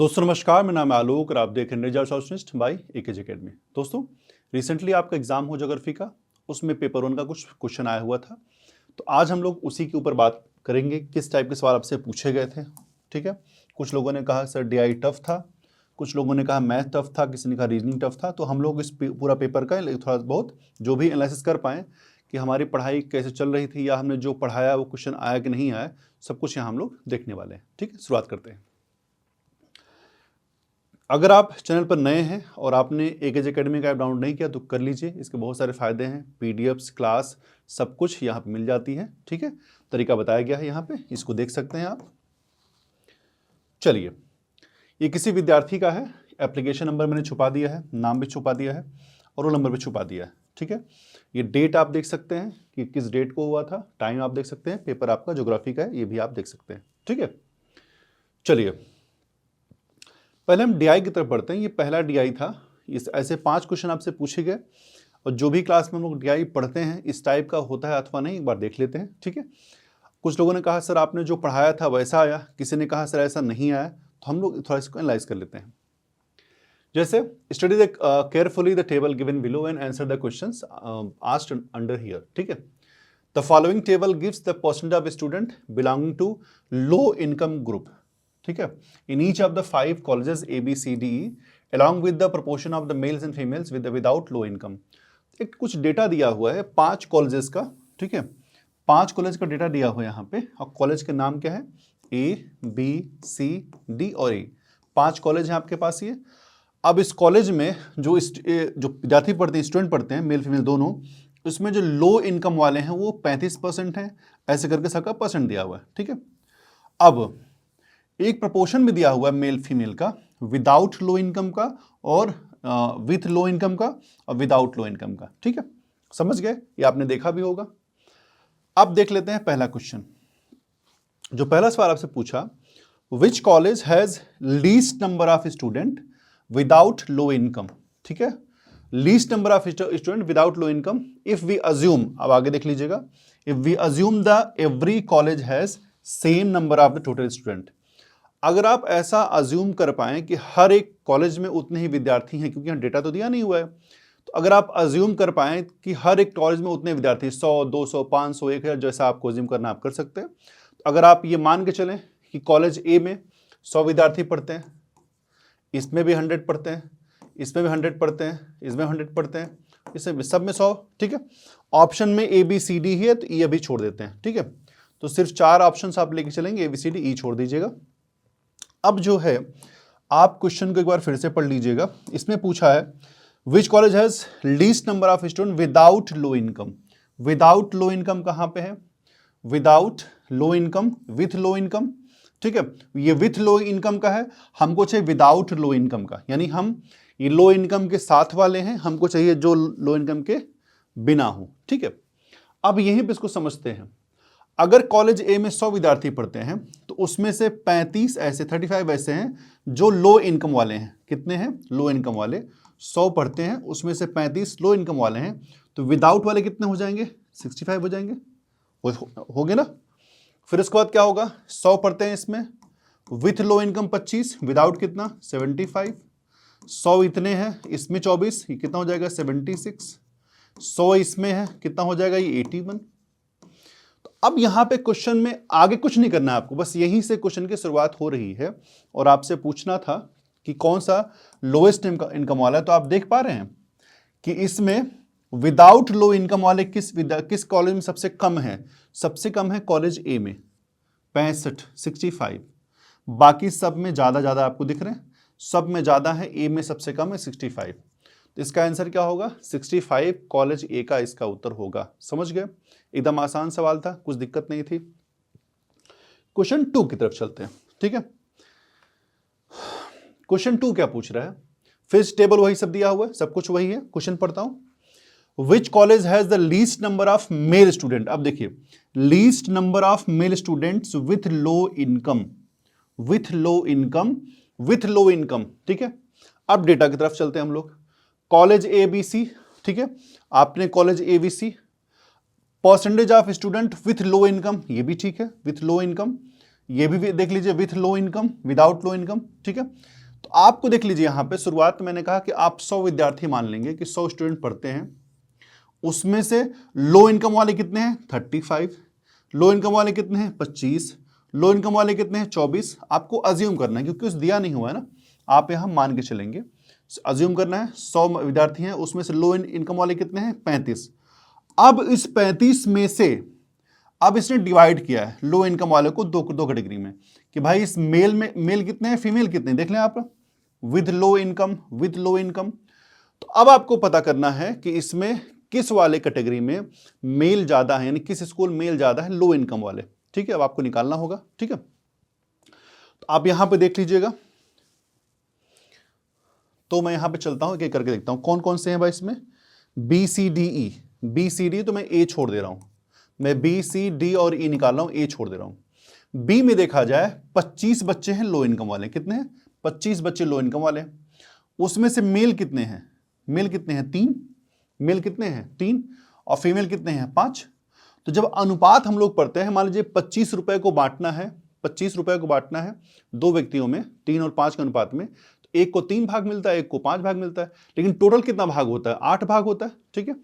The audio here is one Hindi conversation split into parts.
दोस्तों नमस्कार, मेरा नाम है आलोक और आप देख रहे हैं रिजल्ट बाय एकेजी अकेडमी। दोस्तों रिसेंटली आपका एग्जाम हो ज्योग्राफी का, उसमें पेपर 1 का कुछ क्वेश्चन आया हुआ था। तो आज हम लोग उसी के ऊपर बात करेंगे, किस टाइप के सवाल आपसे पूछे गए थे। ठीक है, कुछ लोगों ने कहा सर डीआई टफ था, कुछ लोगों ने कहा मैथ टफ था, किसी ने कहा रीजनिंग टफ था। तो हम लोग इस पूरा पेपर का थोड़ा बहुत जो भी एनालिसिस कर पाएँ कि हमारी पढ़ाई कैसे चल रही थी या हमने जो पढ़ाया वो क्वेश्चन आया कि नहीं आया, सब कुछ यहाँ हम लोग देखने वाले हैं। ठीक है, शुरुआत करते हैं। अगर आप चैनल पर नए हैं और आपने एकेजी अकेडमी का ऐप डाउनलोड नहीं किया तो कर लीजिए, इसके बहुत सारे फायदे हैं। पीडीएफ्स, क्लास सब कुछ यहाँ पे मिल जाती है। ठीक है, तरीका बताया गया है यहाँ पे, इसको देख सकते हैं आप। चलिए, ये किसी विद्यार्थी का है, एप्लीकेशन नंबर मैंने छुपा दिया है, नाम भी छुपा दिया है और रोल नंबर भी छुपा दिया है। ठीक है, ये डेट आप देख सकते हैं कि किस डेट को हुआ था, टाइम आप देख सकते हैं, पेपर आपका ज्योग्राफी का है ये भी आप देख सकते हैं। ठीक है, चलिए पहले हम डीआई की तरफ बढ़ते हैं। ये पहला डीआई था। इस ऐसे 5 क्वेश्चन आपसे पूछे गए और जो भी क्लास में हम लोग डीआई पढ़ते हैं इस टाइप का होता है अथवा नहीं, एक बार देख लेते हैं। ठीक है, कुछ लोगों ने कहा सर आपने जो पढ़ाया था वैसा आया, किसी ने कहा सर ऐसा नहीं आया। तो हम लोग थोड़ा इसको एनालाइज कर लेते हैं। जैसे study the carefully the table given below and answer the questions asked under here. ठीक है, the following table gives the percentage of student belonging to low income group. ठीक है, in each of the 5 colleges ABCDE along with the proportion of the males and females with without low income। एक कुछ डेटा दिया हुआ है 5 कॉलेजेस का। ठीक है, 5 कॉलेज का डेटा दिया हुआ है यहाँ पे और कॉलेज के नाम क्या है, ABCD और E। 5 कॉलेज हैं आपके पास ये। अब इस कॉलेज में जो विद्यार्थी पढ़ते हैं, स्टूडेंट पढ़ते हैं, मेल फीमेल दोनों, उसमें जो लो इनकम वाले हैं वो 35% हैं, ऐसे करके सबका परसेंट दिया हुआ है। ठीक है, अब एक प्रपोर्शन भी दिया हुआ है मेल फीमेल का, विदाउट लो इनकम का और विथ लो इनकम का और विदाउट लो इनकम का। ठीक है, समझ गए, ये आपने देखा भी होगा। अब देख लेते हैं पहला क्वेश्चन। जो पहला सवाल आपसे पूछा, which college has least number of student without low income. ठीक है, least number of student without low income if we assume, अब आगे देख लीजिएगा, if we assume the every college has same number of the total student. अगर आप ऐसा अज्यूम कर पाएं कि हर एक कॉलेज में उतने ही विद्यार्थी हैं, क्योंकि यहाँ डेटा तो दिया नहीं हुआ है, तो अगर आप अज्यूम कर पाएं कि हर एक कॉलेज में उतने विद्यार्थी 100, 200, 500, 1000, जैसा आपको अज्यूम करना आप कर सकते हैं। तो अगर आप ये मान के चलें कि कॉलेज ए में 100 विद्यार्थी पढ़ते हैं, इसमें भी 100 पढ़ते हैं, इसमें भी 100 पढ़ते हैं, इसमें 100 पढ़ते हैं, इसमें सब में 100। ठीक है, ऑप्शन में ABCD ही है तो E अभी छोड़ देते हैं। ठीक है, तो सिर्फ 4 ऑप्शन आप लेके चलेंगे, ABCD E छोड़ दीजिएगा। अब जो है आप क्वेश्चन को एक बार फिर से पढ़ लीजिएगा। इसमें पूछा है which college has least number of student without low income. Without low income कहां पे है, without low income, with low income. ठीक है, ये विथ लो इनकम का है, हमको चाहिए विदाउट लो इनकम का, यानी हम ये लो इनकम के साथ वाले हैं, हमको चाहिए जो लो इनकम के बिना हो। ठीक है, अब यहीं पे इसको समझते हैं। अगर कॉलेज ए में 100 विद्यार्थी पढ़ते हैं तो उसमें से 35 ऐसे, 35 ऐसे हैं जो लो इनकम वाले हैं। कितने हैं, लो इनकम वाले 100 पढ़ते हैं, उसमें से 35 लो इनकम वाले हैं। तो विदाउट वाले कितने हो जाएंगे, 65 हो जाएंगे, हो गए ना। फिर उसके बाद क्या होगा, 100 पढ़ते हैं इसमें, विथ लो इनकम 25, विदाउट कितना 75। 100 इतने हैं, इसमें 24, ये कितना हो जाएगा 76। 100 इसमें है, कितना हो जाएगा ये 81। अब यहां पे क्वेश्चन में आगे कुछ नहीं करना है आपको, बस यहीं से क्वेश्चन की शुरुआत हो रही है और आपसे पूछना था कि कौन सा लोएस्ट इनकम वाला है। तो आप देख पा रहे हैं कि इसमें विदाउट लो इनकम वाले किस कॉलेज में सबसे कम है, सबसे कम है कॉलेज ए में 65, 65। बाकी सब में ज्यादा आपको दिख रहे हैं, सब में ज्यादा है, ए में सबसे कम है 65। तो इसका आंसर क्या होगा, 65 कॉलेज ए का इसका उत्तर होगा। समझ गए, एकदम आसान सवाल था, कुछ दिक्कत नहीं थी। क्वेश्चन 2 की तरफ चलते हैं। ठीक है, क्वेश्चन 2 क्या पूछ रहा है, फिर टेबल वही सब दिया हुआ है, सब कुछ वही है। क्वेश्चन पढ़ता हूं, which college has the least number of male student. अब देखिए, least number of male students with low income, with low income, with low income. ठीक है, अब डेटा की तरफ चलते हैं हम लोग। कॉलेज ABC, ठीक है, आपने college ABC, percentage of student with low income, ये भी ठीक है, विथ लो इनकम, ये भी देख लीजिए with low income, without low income, ठीक है। तो आपको देख लीजिए यहां पे शुरुआत में मैंने कहा कि आप 100 विद्यार्थी मान लेंगे कि 100 स्टूडेंट पढ़ते हैं, उसमें से लो इनकम वाले कितने हैं 35, लो इनकम वाले कितने हैं 25, लो इनकम वाले कितने हैं 24। आपको अज्यूम करना है क्योंकि उस दिया नहीं हुआ है ना, आप यहां मान के चलेंगे, अज्यूम करना है 100 विद्यार्थी हैं, उसमें से लो इनकम वाले कितने हैं 35। अब इस 35 में से अब इसने डिवाइड किया है लो इनकम वाले को दो कैटेगरी में, कि भाई इस मेल में मेल कितने हैं फीमेल कितने, देख लें आप, with low income, with low income. तो अब आपको पता करना है कि इसमें किस वाले कैटेगरी में मेल ज्यादा है, यानी किस स्कूल मेल ज्यादा है, लो इनकम वाले, ठीक है। अब आपको निकालना होगा, ठीक है। तो आप यहां पे देख लीजिएगा, तो मैं यहां पे चलता हूं, एक करके देखता हूं कौन कौन से हैं भाई इसमें, B C D E, B C D तो मैं ए छोड़ दे रहा हूं, मैं बी सी डी और ई निकाल रहा हूं, ए छोड़ दे रहा हूं। बी में देखा जाए 25 बच्चे हैं लो इनकम वाले, कितने हैं 25 बच्चे लो इनकम वाले, उसमें से मेल कितने हैं, मेल कितने हैं 3, मेल कितने हैं 3, और फीमेल कितने हैं 5। तो जब अनुपात हम लोग पढ़ते हैं, मान लीजिए 25 रुपए को बांटना है, 25 रुपए को बांटना है दो व्यक्तियों में 3 और 5 के अनुपात में, तो एक को 3 भाग मिलता है, एक को 5 भाग मिलता है, लेकिन टोटल कितना भाग होता है 8 भाग होता है, ठीक है।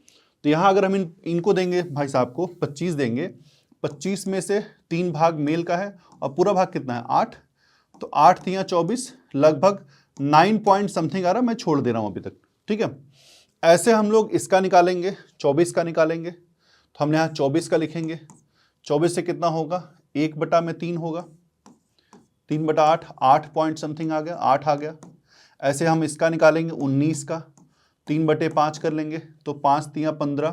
तो यहां अगर हम इनको देंगे भाई साहब को 25 देंगे, 25 में से 3 भाग मेल का है और पूरा भाग कितना है 8, तो 8 3 24, लगभग 9 पॉइंट समथिंग आ रहा, मैं छोड़ दे रहा हूं अभी तक, ठीक है। ऐसे हम लोग इसका निकालेंगे, 24 का निकालेंगे, तो हमने यहां 24 का लिखेंगे, 24 से कितना होगा 1/3 होगा, 3/8, 8 पॉइंट समथिंग आ गया, 8 आ गया। ऐसे हम इसका निकालेंगे 19 का, 3/5 कर लेंगे, तो 5 3 15,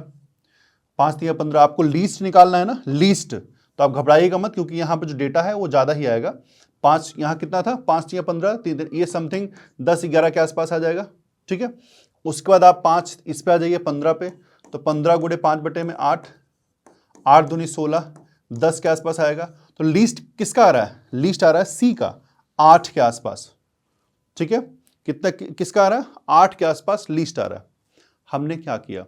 5 3 15। आपको लीस्ट निकालना है ना, लीस्ट, तो आप घबराइएगा मत क्योंकि यहाँ पे जो डेटा है वो ज़्यादा ही आएगा। 5 यहाँ कितना था 5 3 15, 3 ये समथिंग 10 11 के आसपास आ जाएगा, ठीक है। उसके बाद आप 5 इस पे आ जाइए 15 पे, तो 15 गुणे 5/8, 8 दूनी 16, 10 के आसपास आएगा। तो लीस्ट किसका आ रहा है, लीस्ट आ रहा है सी का, 8 के आसपास, ठीक है। कितना किसका आ रहा है 8 के आसपास लीस्ट आ रहा है। हमने क्या किया,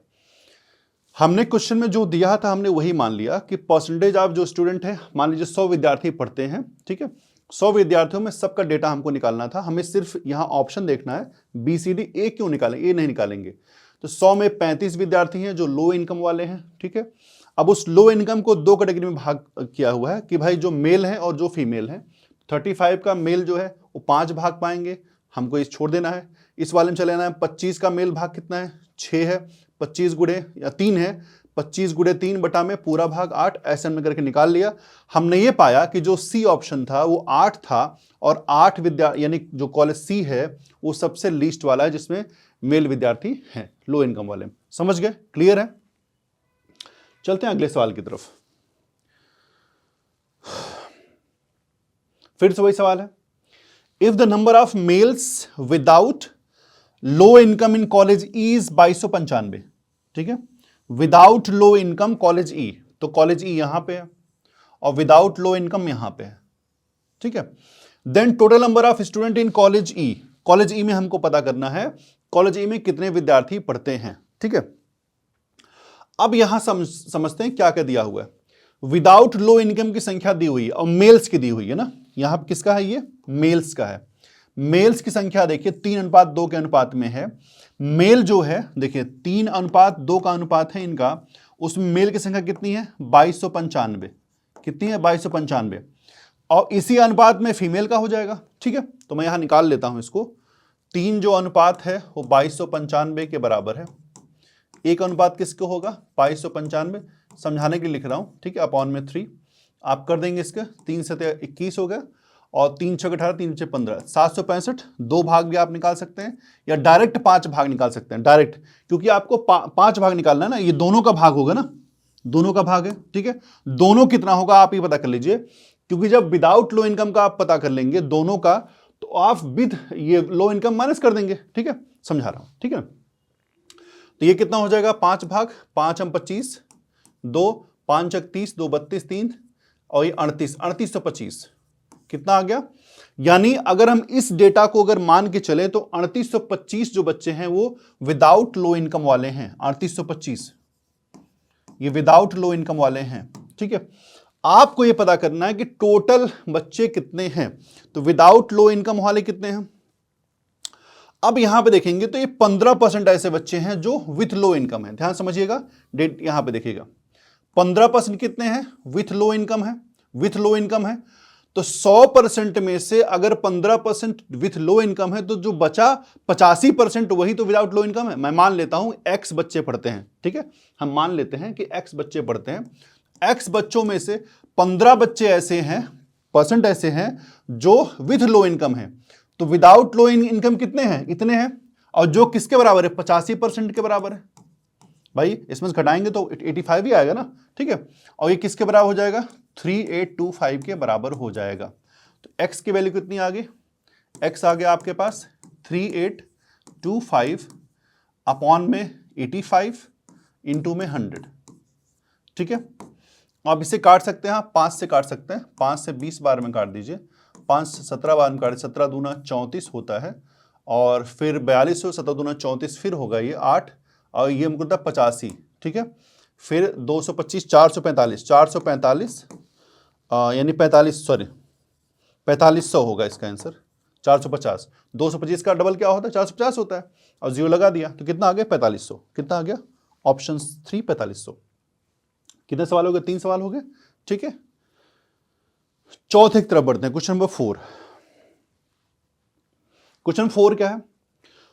हमने क्वेश्चन में जो दिया था हमने वही मान लिया कि परसेंटेज ऑफ जो स्टूडेंट है, मान लीजिए 100 विद्यार्थी पढ़ते हैं, ठीक है, 100 विद्यार्थियों में सबका डेटा हमको निकालना था, हमें सिर्फ यहां ऑप्शन देखना है बी सी डी, ए क्यों निकालें, ए नहीं निकालेंगे। तो 100 में 35 विद्यार्थी हैं जो लो इनकम वाले हैं, ठीक है। अब उस लो इनकम को दो कैटेगरी में भाग किया हुआ है कि भाई जो मेल है और जो फीमेल है। 35 का मेल जो है वो 5 भाग पाएंगे, हमको इस छोड़ देना है। इस वाले में चले जाना है, 25 का मेल भाग कितना है 6 है, 25 गुणे या 3 है, 25 गुणे 3 बटा में पूरा भाग 8, ऐसे हमने करके निकाल लिया। हमने ये पाया कि जो सी ऑप्शन था वो 8 था, और 8 यानी जो कॉलेज सी है वो सबसे लीस्ट वाला है जिसमें मेल विद्यार्थी हैं लो इनकम वाले। समझ गए, क्लियर है। चलते हैं अगले सवाल की तरफ। फिर से वही सवाल है, if the number of males without low income in college E is 2295, ठीक है, विदाउट लो इनकम कॉलेज ई, तो कॉलेज ई यहां पे है और विदाउट लो इनकम यहां पे है, ठीक है। Then total number of student in college E, college E में हमको पता करना है कॉलेज ई में कितने विद्यार्थी पढ़ते हैं, ठीक है। अब यहां समझते हैं क्या क्या दिया हुआ है। विदाउट लो इनकम की संख्या दी हुई है और मेल्स की दी हुई है ना, यहां किसका है ये मेल्स का है। मेल्स की संख्या देखिए 3:2 के अनुपात में है। मेल जो है देखिए 3:2 का अनुपात है इनका, उसमें मेल की संख्या कितनी है 2295, कितनी है 2295, और इसी अनुपात में फीमेल का हो जाएगा, ठीक है। तो मैं यहां निकाल लेता हूं इसको, 3 जो अनुपात है वो 2295 के बराबर है, एक अनुपात किसको होगा 2295, समझाने के लिए लिख रहा हूं, ठीक है, अपॉन में 3 आप कर देंगे, इसके 3 से 21 हो गया, और 3 6 18, 3 6 15, 765। 2 भाग भी आप निकाल सकते हैं या डायरेक्ट 5 भाग निकाल सकते हैं, डायरेक्ट, क्योंकि आपको 5 भाग निकालना है ना, ये दोनों का भाग होगा ना, दोनों का भाग है, ठीक है। दोनों कितना होगा आप ही पता कर लीजिए, क्योंकि जब विदाउट लो इनकम का आप पता कर लेंगे दोनों का, तो आप विद ये लो इनकम माइनस कर देंगे, ठीक है, समझा रहा हूं, ठीक है। तो ये कितना हो जाएगा 5 भाग, 5 हम 25, 2 5 30, 2 32 3, और ये 38, 3825 कितना आ गया। यानी अगर हम इस डेटा को अगर मान के चले तो 3825 जो बच्चे हैं वो विदाउट लो इनकम वाले हैं, 3825 ये विदाउट लो इनकम वाले हैं, ठीक है। आपको ये पता करना है कि टोटल बच्चे कितने हैं। तो विदाउट लो इनकम वाले कितने हैं। अब यहां पे देखेंगे तो ये 15% ऐसे बच्चे हैं जो विथ लो इनकम है। ध्यान समझिएगा, डेट यहां पे देखिएगा 15% कितने हैं विथ लो इनकम है, विथ लो इनकम है। तो 100% में से अगर 15% विथ लो इनकम है तो जो बचा 85% वही तो विदाउट लो इनकम है। मैं मान लेता हूं x बच्चे पढ़ते हैं, ठीक है, हम मान लेते हैं कि x बच्चे पढ़ते हैं। x बच्चों में से 15 बच्चे ऐसे हैं, परसेंट ऐसे हैं जो विथ लो इनकम है। तो विदाउट लो इनकम कितने हैं, इतने हैं। और जो किसके बराबर है, 85% के बराबर है। भाई इसमें से घटाएंगे तो 85 ही आएगा ना, ठीक है। और ये किसके बराबर हो जाएगा, 3825 के बराबर हो जाएगा। तो x की वैल्यू कितनी आ गई, x आ गया आपके पास 3825 अपॉन में 85 इंटू में 100, ठीक है। आप इसे काट सकते हैं, आप 5 से काट सकते हैं, 5 से 20 बार में काट दीजिए, 5 से 17 बार में काट, 17 दूना 34 होता है, और फिर 42 हो, 17 दूना 34 फिर होगा ये 8, और ये हमको होता 85, ठीक है। फिर 225 445 यानी 4500 होगा इसका आंसर, 450। 225 का डबल क्या होता है, 450 होता है, और 0 लगा दिया तो कितना आ गया 4500। कितना आ गया, ऑप्शन 3 4500। कितने सवाल हो गए, 3 सवाल हो गए, ठीक है। चौथे की तरफ बढ़ते हैं, क्वेश्चन नंबर 4। क्वेश्चन 4 क्या है,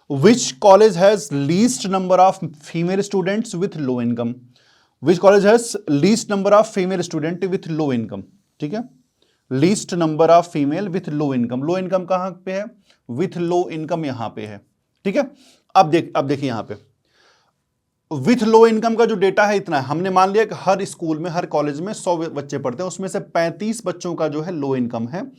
which college has least number of female students with low income. Which college has least number of female student with low income, ठीक है। Least number of female with low income, low income कहां पे है, विथ लो इनकम यहां पे है, ठीक है। अब देखिए यहां पे विथ लो इनकम का जो डेटा है इतना है। हमने मान लिया कि हर स्कूल में, हर कॉलेज में 100 बच्चे पढ़ते हैं, उसमें से 35 बच्चों का जो है लो इनकम है।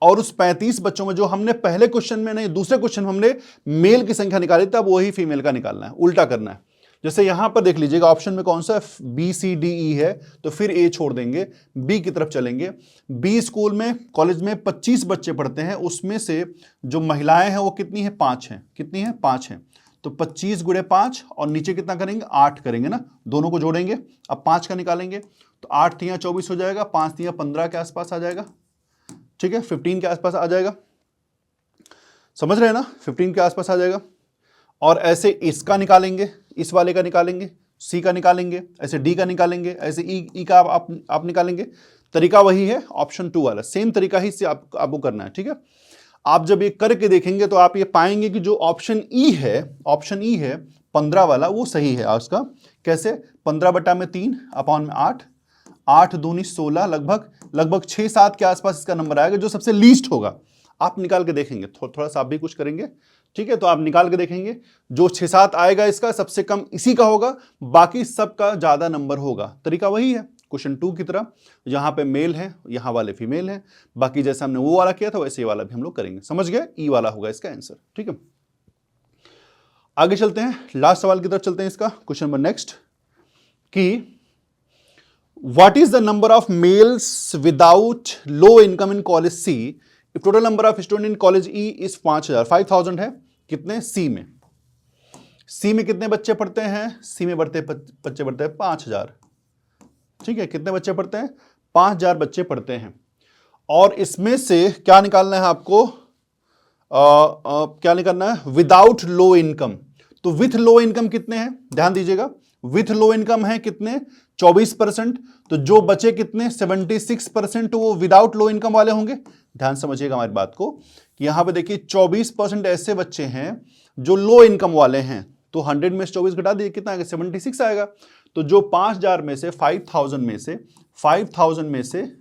और उस 35 बच्चों में जो हमने पहले क्वेश्चन में नहीं, दूसरे क्वेश्चन में हमने मेल की संख्या निकाली, तब वही फीमेल का निकालना है, उल्टा करना है। जैसे यहां पर देख लीजिएगा ऑप्शन में कौन सा बी सी डी ई है, तो फिर ए छोड़ देंगे, बी की तरफ चलेंगे। बी स्कूल में, कॉलेज में 25 बच्चे पढ़ते हैं, उसमें से जो महिलाएं हैं वो कितनी है, 5 हैं। कितनी है, 5 हैं। तो 25 गुणे 5 और नीचे कितना करेंगे, 8 करेंगे ना, दोनों को जोड़ेंगे। अब 5 का निकालेंगे तो 8 तियां 24 हो जाएगा, 5 तियां 15 के आसपास आ जाएगा, ठीक है, 15 के आसपास आ जाएगा। समझ रहे हैं ना, 15 के आसपास आ जाएगा। और ऐसे इसका निकालेंगे, इस वाले का निकालेंगे, सी का निकालेंगे, ऐसे डी का निकालेंगे, ऐसे ई का आप निकालेंगे। तरीका वही है, ऑप्शन 2 वाला, सेम तरीका ही से आपको करना है, ठीक है। आप जब ये करके देखेंगे तो आप ये पाएंगे कि जो ऑप्शन ई है 15 वाला, वो सही है उसका। कैसे, 15/3 अपॉन में 8, 8 दूनी 16, लगभग 6-7 के आसपास इसका नंबर आएगा, जो सबसे लीस्ट होगा। आप निकाल के देखेंगे, थोड़ा सा आप भी कुछ करेंगे, ठीक है। तो आप निकाल के देखेंगे, जो 6-7 आएगा इसका सबसे कम इसी का होगा, बाकी सबका ज्यादा नंबर होगा। तरीका वही है क्वेश्चन 2 की तरह, यहां पे मेल है, यहां वाले फीमेल है, बाकी जैसे हमने वो वाला किया था वैसे ये वाला भी हम लोग करेंगे। समझ गए, ई वाला होगा इसका आंसर, ठीक है। आगे चलते हैं, लास्ट सवाल की तरफ चलते हैं इसका, क्वेश्चन नंबर नेक्स्ट, कि what is the number of males without low income in college see if total number of student in college E is 5000 है। कितने, सी में, सी में कितने बच्चे पढ़ते हैं, सी में बच्चे पढ़ते हैं 5000, ठीक है। कितने बच्चे पढ़ते हैं, 5000 बच्चे पढ़ते हैं। और इसमें से क्या निकालना है आपको, क्या निकालना है, विदाउट लो इनकम। तो विथ लो इनकम कितने हैं, ध्यान दीजिएगा, विथ लो इनकम है कितने, 24%। तो जो बचे कितने, 76%, वो विदाउट लो इनकम वाले होंगे। ध्यान समझिएगा हमारी बात को, कि यहां पे देखिए 24% ऐसे बच्चे हैं जो लो इनकम वाले हैं। तो 100 में से 24 घटा दिए, कितना आएगा, 76 आएगा। तो जो 5000 में से 5000 में से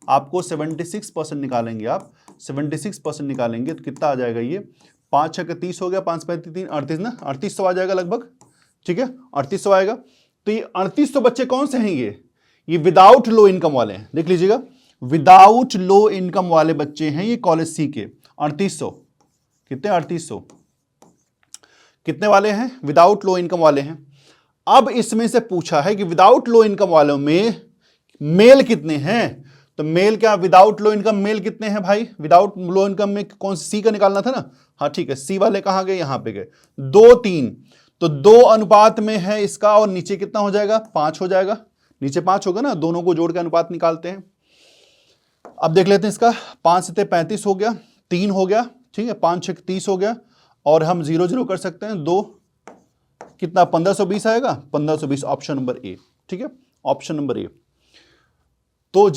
आपको 76% निकालेंगे, आप 76% निकालेंगे तो कितना आ जाएगा, ये 5 6 30 हो गया, 5 5 3 38 ना, 3800 आ जाएगा लगभग, ठीक है, 3800 आएगा। तो ये 3800 बच्चे कौन से हैं, ये विदाउट लो इनकम वाले हैं। देख लीजिएगा, विदाउट लो इनकम वाले बच्चे हैं ये कॉलेज सी के, 3800। कितने, 3800 कितने वाले हैं, विदाउट लो इनकम वाले हैं। अब इसमें से पूछा है कि विदाउट लो इनकम वालों में मेल कितने हैं। तो मेल क्या, विदाउट लो इनकम मेल कितने हैं भाई, विदाउट लो इनकम में कौन सी का निकालना था ना, हाँ ठीक है, सी वाले कहां गए, यहां पे गए, 2 3। तो 2 अनुपात में है इसका, और नीचे कितना हो जाएगा, 5 हो जाएगा। नीचे 5 होगा ना, दोनों को जोड़ के अनुपात निकालते हैं। अब देख लेते हैं इसका, 5 से 35 हो गया, 3 हो गया, ठीक है, 5 6 30 हो गया, और हम 0 0 कर सकते हैं, 2 कितना 1520 आएगा, 1520 ऑप्शन नंबर ए, ठीक है, ऑप्शन नंबर ए। तो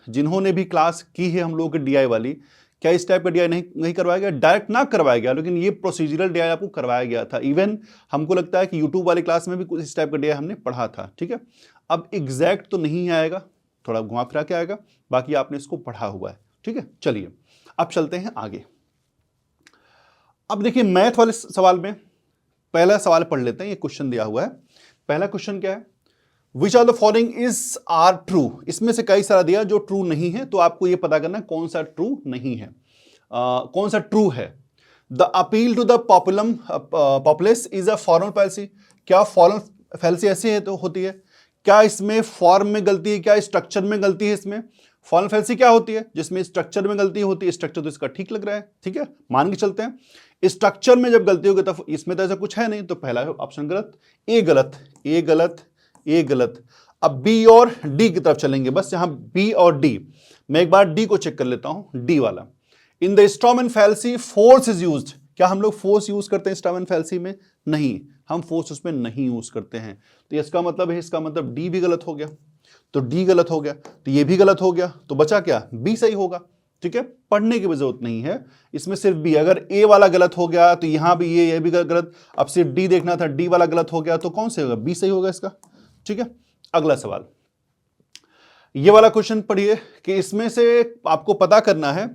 जिन्होंने भी क्लास की है हम लोगों की डीआई वाली, क्या इस टाइप का डीआई नहीं करवाया गया? डायरेक्ट ना करवाया गया, लेकिन ये प्रोसीजरल डीआई आपको करवाया गया था। इवन हमको लगता है कि यूट्यूब वाली क्लास में भी कुछ इस टाइप का डीआई हमने पढ़ा था, ठीक है। अब एग्जैक्ट तो नहीं आएगा, थोड़ा घुमा फिरा के आएगा, बाकी आपने इसको पढ़ा हुआ है, ठीक है। चलिए अब चलते हैं आगे। अब देखिए मैथ वाले सवाल में पहला सवाल पढ़ लेते हैं, ये क्वेश्चन दिया हुआ है। पहला क्वेश्चन क्या है? Which are the following is are true. इसमें से कई सारा दिया जो ट्रू नहीं है, तो आपको ये पता करना है कौन सा ट्रू नहीं है, कौन सा ट्रू है। The appeal to the populace is a foreign policy. क्या फॉरेन पॉलिसी ऐसी है तो होती है? क्या इसमें फॉर्म में गलती है, क्या स्ट्रक्चर में गलती है? इसमें फॉरेन पॉलिसी क्या होती है? जिसमें स्ट्रक्चर में गलती होती है। स्ट्रक्चर तो इसका ठीक लग रहा है, ठीक है, मान के चलते हैं। स्ट्रक्चर में जब गलती होगी तो इसमें तो ऐसा कुछ है नहीं, तो पहला ऑप्शन गलत, ए गलत, ए गलत, ए गलत। अब बी और डी की तरफ चलेंगे, बस यहां बी और डी। मैं एक बार डी को चेक कर लेता हूं, डी वाला। In the straw man fallacy force is used. क्या हम लोग फोर्स यूज करते हैं स्ट्रॉमैन फैलेसी में? नहीं, हम फोर्स उसमें नहीं यूज करते हैं। तो इसका मतलब है, इसका मतलब डी भी गलत हो गया, तो डी गलत हो गया, तो ये भी गलत हो गया, तो बचा क्या? बी सही होगा, ठीक है। पढ़ने की भी जरूरत नहीं है, इसमें सिर्फ बी। अगर ए वाला गलत हो गया तो यहां भी ये भी गलत। अब सिर्फ डी देखना था, डी वाला गलत हो गया, तो कौन से होगा? बी सही होगा इसका, ठीक है। अगला सवाल, ये वाला क्वेश्चन पढ़िए कि इसमें से आपको पता करना है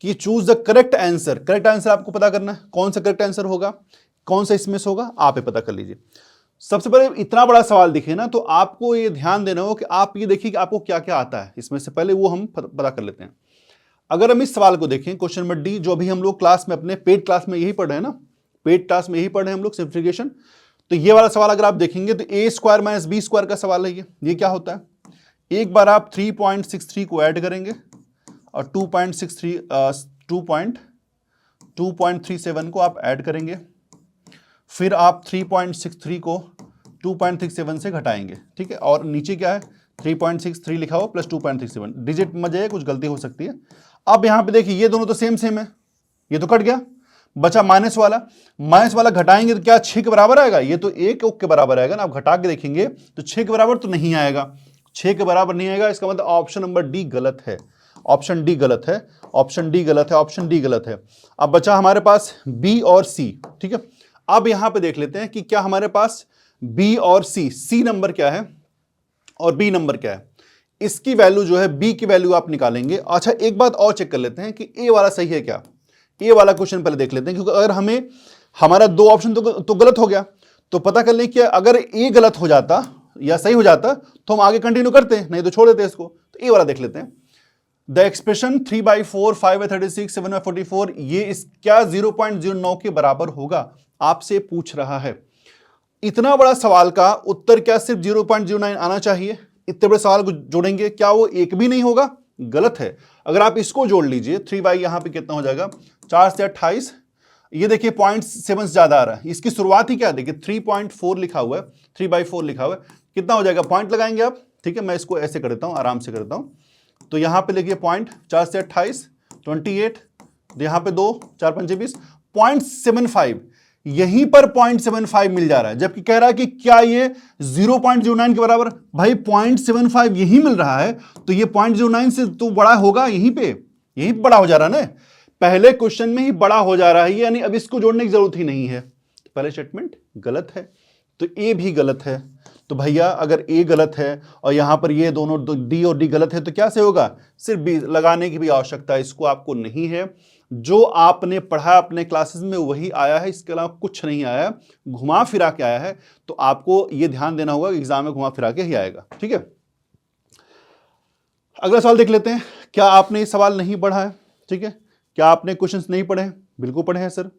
कि choose the correct answer. Correct answer आपको पता करना है, कौन सा करेक्ट आंसर होगा, कौन सा इसमें से होगा, आप ये पता कर लीजिए। सबसे पहले इतना बड़ा सवाल दिखे ना, तो आपको ये ध्यान देना हो कि आप ये देखिए कि आपको क्या क्या आता है इसमें से, पहले वो हम पता कर लेते हैं। अगर हम इस सवाल को देखें, क्वेश्चन नंबर डी, जो अभी हम लोग क्लास में अपने पेड क्लास में यही पढ़ रहे हैं ना, पेड क्लास में यही पढ़ रहे हैं हम लोग, सिंप्लीफिकेशन। तो ये वाला सवाल अगर आप देखेंगे तो ए स्क्वायर माइनस बी स्क्वायर का सवाल है ये क्या होता है? एक बार आप 3.63 को ऐड करेंगे और 2.37 को आप ऐड करेंगे, फिर आप 3.63 को 2.37 से घटाएंगे, ठीक है। और नीचे क्या है? 3.63 लिखा हुआ प्लस 2.37, डिजिट मजे है, कुछ गलती हो सकती है। अब यहां पे देखिए ये दोनों तो सेम सेम है, ये तो कट गया, बचा माइनस वाला। माइनस वाला घटाएंगे तो क्या 6 के बराबर आएगा? ये तो 1 के बराबर आएगा ना। आप घटा के देखेंगे तो 6 के बराबर तो नहीं आएगा, 6 के बराबर नहीं आएगा। इसका मतलब ऑप्शन नंबर डी गलत है, ऑप्शन डी गलत है, ऑप्शन डी गलत है, ऑप्शन डी गलत है। अब बचा हमारे पास बी और सी, ठीक है। अब यहां पे देख लेते हैं कि क्या हमारे पास बी और सी नंबर क्या है और बी नंबर क्या है। इसकी वैल्यू जो है, बी की वैल्यू आप निकालेंगे। अच्छा एक बात और चेक कर लेते हैं कि ए वाला सही है क्या। ए वाला क्वेश्चन पहले देख लेते हैं, क्योंकि अगर हमारा 2 ऑप्शन तो गलत हो गया, तो पता कर लें कि अगर ए गलत हो जाता या सही हो जाता तो हम आगे कंटिन्यू करते हैं, नहीं तो छोड़ देते इसको। तो ए वाला देख लेते हैं। द एक्सप्रेशन 3/4, 5/36, 7/44, ये क्या 0.09 के बराबर होगा? आपसे पूछ रहा है। इतना बड़ा सवाल का उत्तर क्या सिर्फ 0.09 आना चाहिए? इतने बड़े सवाल को जोड़ेंगे, क्या वो एक भी नहीं होगा? गलत है। अगर आप इसको जोड़ लीजिए, 3 यहां पे कितना हो जाएगा? 4 से 28, ये देखिए 0.7 ज्यादा आ रहा है। इसकी शुरुआत ही क्या देखिए, 3.4 लिखा हुआ है, 3/4 लिखा हुआ है, कितना हो जाएगा? पॉइंट लगाएंगे आप, ठीक है। मैं इसको ऐसे कर देता हूं, आराम से करता हूं। तो यहां पे लिखिए पॉइंट, 4 से 28 28, यहां पे 2 4 5 20, 0.75, यहीं पर 0.75 मिल जा रहा है। जबकि कह रहा है कि क्या ये 0.09 के बराबर? भाई 0.75 यही मिल रहा है, तो ये 0.09 से तो बड़ा होगा, यहीं बड़ा हो जा रहा है ना, पहले क्वेश्चन में ही बड़ा हो जा रहा है, यानी अब इसको जोड़ने की जरूरत ही नहीं है। पहले स्टेटमेंट गलत है, तो ए भी गलत है। तो भैया अगर ए गलत है और यहां पर ये दोनों डी और डी गलत है, तो क्या से होगा? सिर्फ बी लगाने की भी आवश्यकता इसको आपको नहीं है। जो आपने पढ़ा अपने क्लासेस में वही आया है, इसके अलावा कुछ नहीं आया, घुमा फिरा के आया है। तो आपको यह ध्यान देना होगा कि एग्जाम में घुमा फिरा के ही आएगा, ठीक है। अगला सवाल देख लेते हैं। क्या आपने ये सवाल नहीं पढ़ा है? ठीक है, क्या आपने क्वेश्चंस नहीं पढ़े हैं? बिल्कुल पढ़े हैं सर।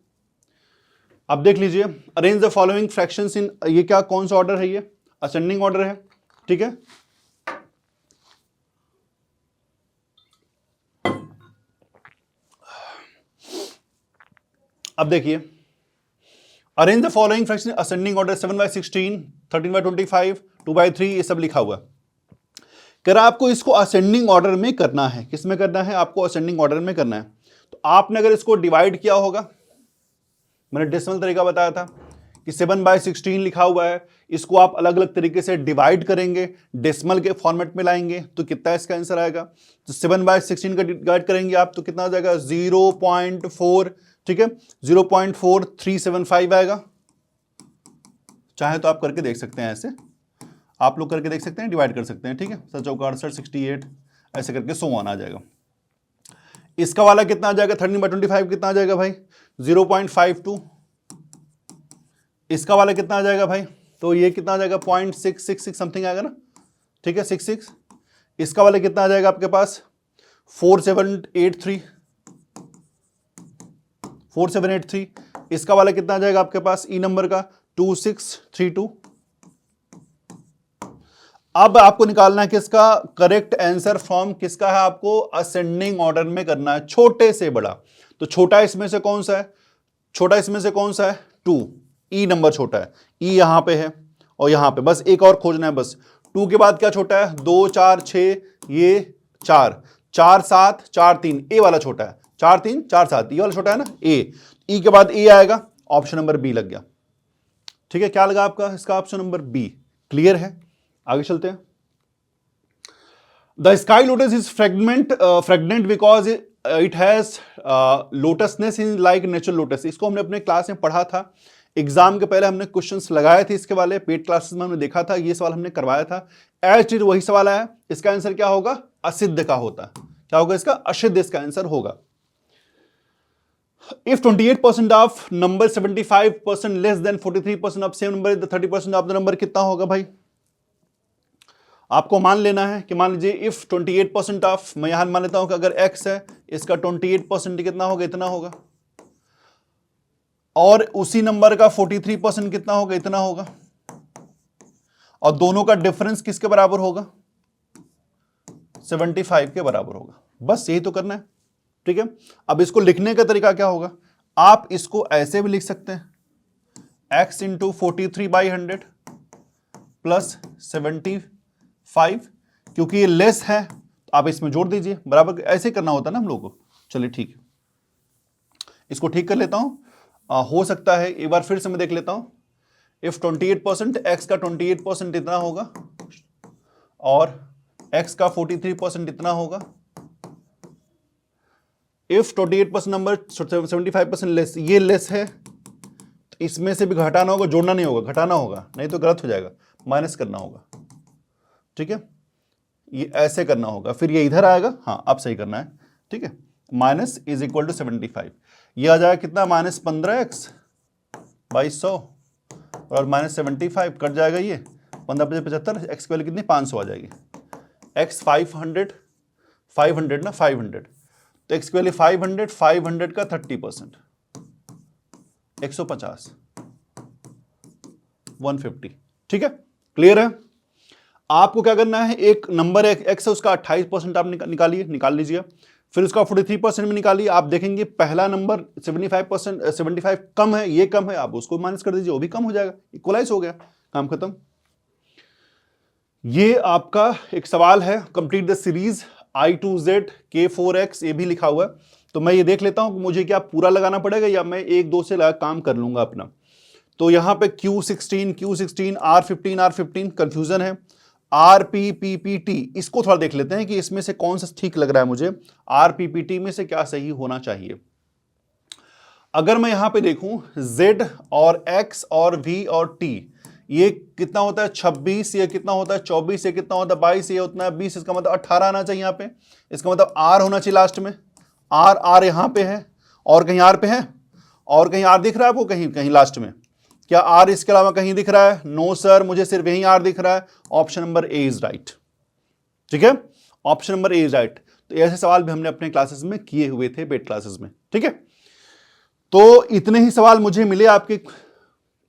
अब देख लीजिए, अरेंज द फॉलोइंग फ्रैक्शंस इन, ये क्या कौन सा ऑर्डर है? ये असेंडिंग ऑर्डर है, ठीक है। अब देखिए, arrange the following fraction ascending order 7/16, 13/25, 2/3 ये सब लिखा हुआ है। कह रहा आपको इसको असेंडिंग ऑर्डर में करना है। किस में करना है? आपको असेंडिंग ऑर्डर में करना है। तो आपने अगर इसको डिवाइड किया होगा, मैंने डेसिमल तरीका बताया था कि 7/16 लिखा हुआ है, इसको आप अलग अलग तरीके से डिवाइड करेंगे, डेसिमल के फॉर्मेट में लाएंगे तो कितना इसका आंसर आएगा? तो 7/16 का डिवाइड करेंगे आप तो कितना आ जाएगा? 0.4, ठीक है, 0.4375 आएगा। चाहे तो आप करके देख सकते हैं, ऐसे आप लोग करके देख सकते हैं, डिवाइड कर सकते हैं, ठीक है। 7×4 68 ऐसे करके 100 आ जाएगा। इसका वाला कितना आ जाएगा? 13/25 कितना आ जाएगा भाई? 0.52। इसका वाला कितना आ जाएगा भाई? तो ये कितना आ जाएगा? 0.666 समथिंग आएगा ना, ठीक है, 66। इसका वाला कितना आ जाएगा आपके पास? 4783। इसका वाला कितना आ जाएगा आपके पास ई नंबर का? 2632। अब आपको निकालना है किसका करेक्ट आंसर फ्रॉम किसका है? आपको असेंडिंग ऑर्डर में करना है, छोटे से बड़ा। तो छोटा इसमें से कौन सा है? छोटा इसमें से कौन सा है? 2। ई नंबर छोटा है, ई यहां पे है और यहां पे, बस एक और खोजना है बस। 2 के बाद क्या छोटा है? 2 4 6, ये 4 4 7 4 3, ए वाला छोटा है। 4 3 4 7, ये वाला छोटा है ना, ए। ई के बाद ए आएगा, ऑप्शन नंबर बी लग गया, ठीक है। क्या लगा आपका? इसका ऑप्शन नंबर बी। क्लियर है? आगे चलते हैं। The sky lotus is fragrant because it has lotusness in like natural lotus. इसको हमने अपने क्लास में पढ़ा था, एग्जाम के पहले हमने क्वेश्चंस लगाए थे इसके वाले, पेड क्लासेस में हमने देखा था, ये सवाल हमने करवाया था। एज इट वही सवाल है। इसका आंसर क्या होगा? असिद्ध का होता है। क्या होगा इसका? असिद्ध इसका आंसर होगा। If 28% of number 75% less than 43% of same number, the 30% of the number कितना होगा भाई? आपको मान लेना है कि मान लीजिए if 28% ऑफ, मैं यहां मान लेता हूं कि अगर x है, इसका 28% कितना होगा? इतना होगा। और उसी नंबर का 43% कितना होगा? इतना होगा। और दोनों का डिफरेंस किसके बराबर होगा? 75 के बराबर होगा। बस यही तो करना है, ठीक है। अब इसको लिखने का तरीका क्या होगा? आप इसको ऐसे भी लिख सकते हैं, x इंटू 43/100 प्लस 75, क्योंकि ये लेस है तो आप इसमें जोड़ दीजिए, बराबर ऐसे करना होता है ना हम लोगों को। चलिए ठीक है, इसको ठीक कर लेता हूं। हो सकता है एक बार फिर से मैं देख लेता हूं। इफ 28%, x का 28% इतना होगा और x का 43% इतना होगा। इफ 28% नंबर 75% लेस, ये लेस है तो इसमें से भी घटाना होगा, जोड़ना नहीं होगा, घटाना होगा, नहीं तो गलत हो जाएगा, माइनस करना होगा, ठीक है। ये ऐसे करना होगा, फिर ये इधर आएगा, हाँ अब सही करना है, ठीक है। माइनस इज इक्वल टू 75, ये आ जाएगा कितना? -15x/100 और -75 कट जाएगा, ये 15×75, x की वैल्यू कितनी? 500 आ जाएगी। x 500 ना, 500 तो x की वैल्यू 500 का 30%, 150, 150, ठीक है। क्लियर है? आपको क्या करना है? एक नंबर x है, उसका 28% आप निकाल लीजिए, फिर उसका 43% में निकालिए। आप देखेंगे पहला नंबर 75 कम है, ये कम है, आप उसको माइनस कर दीजिए, वो भी कम हो जाएगा, इक्वलाइज हो गया, काम खत्म। ये आपका एक सवाल है, complete the series I2Z K4X, ये भी लिखा हुआ है। तो मैं ये देख लेता हूं कि मुझे क्या पूरा लगाना पड़ेगा या मैं 1-2 से लगा काम कर लूंगा अपना। तो यहां पे Q16 R15 कंफ्यूजन है। RPPPT, इसको थोड़ा देख लेते हैं कि इसमें से कौन सा ठीक लग रहा है मुझे, RPPT में से क्या सही होना चाहिए। अगर मैं यहां पे देखूं Z और X और V और T, ये कितना होता है? 26, ये कितना होता है? 24, ये कितना होता है? 22, ये उतना है 20, इसका मतलब 18 आना चाहिए यहाँ पे। इसका मतलब R होना चाहिए लास्ट में, R यहाँ पे है, और कहीं R पे है, और कहीं R दिख रहा है आपको? कहीं लास्ट में क्या R इसके अलावा कहीं दिख रहा है? नो सर, मुझे सिर्फ यहीं R दिख रहा है। Option number A is right, ठीक है, option number A is right. तो ऐसे सवाल भी हमने अपने क्लासेस में किए हुए थे, पेड क्लासेस में, ठीक है। तो इतने ही सवाल मुझे मिले आपके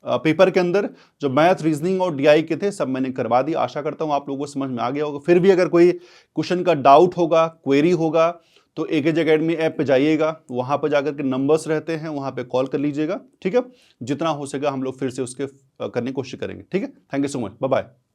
पेपर के अंदर, जो मैथ, रीजनिंग और डीआई के थे, सब मैंने करवा दी। आशा करता हूं आप लोगों को समझ में आ गया होगा। फिर भी अगर कोई क्वेश्चन का डाउट होगा, क्वेरी होगा, तो एकेज एकेडमी ऐप पे जाइएगा, वहां पर जाकर के नंबर्स रहते हैं, वहां पे कॉल कर लीजिएगा, ठीक है। जितना हो सकेगा हम लोग फिर से उसके करने की कोशिश करेंगे, ठीक है। Thank you so much, bye bye.